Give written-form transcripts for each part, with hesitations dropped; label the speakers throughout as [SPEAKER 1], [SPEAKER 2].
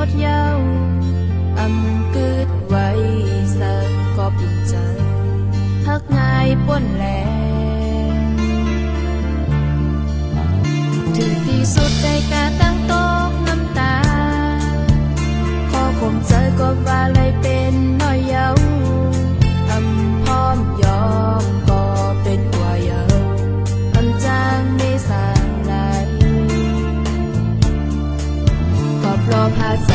[SPEAKER 1] ดเย้าอำกึดไว้สักก็ปิ่นใจทักง่ายป้นแลถึงที่สุดได้กาตั้งตกน้ำตาขอข่มใจก็ว่าเลยเป็นน้อยเย้าอำพร้อมยอมก็เป็นกว่าเย้าอำจางไม่สร้างไหนก็เพราะพาใจ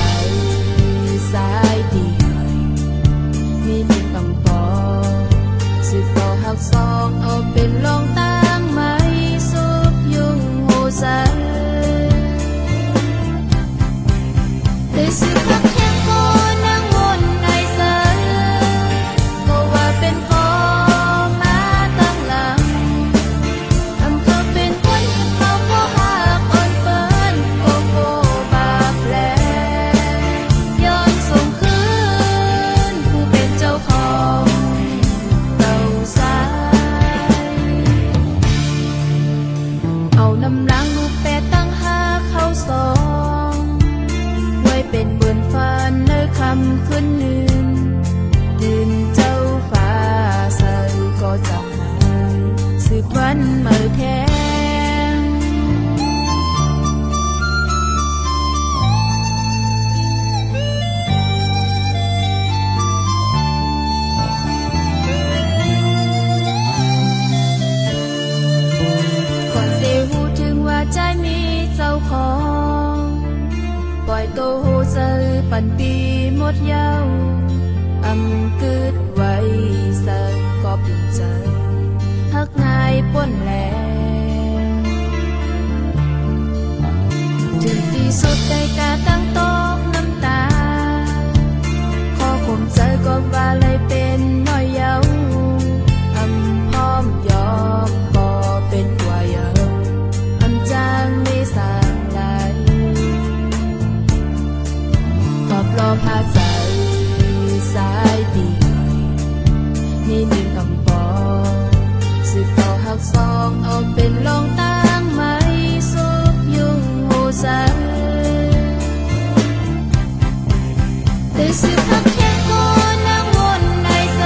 [SPEAKER 1] สายเดียวมีหนึ่งคำปอสิบต่อหักสองเอาเป็นลองตั้งไหมสุบยุ่งหูใสได้สิบพักแค่ก็นั่งวนในใจก็ว่าเป็นพอมาตั้งหลังอำเขาเป็นคนเขาก็หักอ่อนเปิ้นก็โกบาปแผลย้อนส่งคืนผู้เป็นเจ้าของเต่าสายเอาน้ำล้างลูกแปดตั้งหาเข้าสองไว้เป็นเบือนฝันในคำคืนหนึ่งดินเจ้าฟ้าใสก็จำหายสึกวันเมื่อแทงก่อนได้หูถึงว่าใจมีเจ้าของปล่อยโตหูเจอปันปีหมดเย้าอำกึดไว้สักก็ปิ่นใจทักง่ายป้นแลถึงที่สุดได้กาตั้งตกน้ำตาขอข่มใจก็ว่าเลยเป็นน้อยเย้าอำพร้อมยอมก็เป็นกว่าเย้าอำจางไม่สร้างไหลก็เพราะพาใจสายเดียวมีหนึ่งคำปอสิบต่อหักสองเอาเป็นลองตั้งไหมสุบยุ่งหูใสได้สิบพักแค่ก็นั่งวนในใจ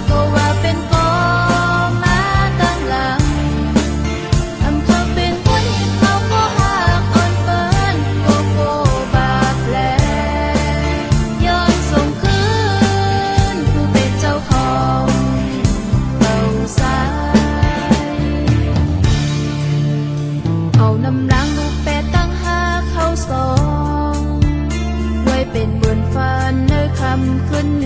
[SPEAKER 1] ก็ว่าเป็นพอมาตั้งหลังอำเขาเป็นคนเขาก็หักอ่อนเปิ้นก็โกบาปแผลย้อนส่งคืนผู้เป็นเจ้าของเต่าสายเอาน้ำล้างลูกแปดตั้งหาเข้าสองไว้เป็นเบือนฝันในคำคืนหนึ่ง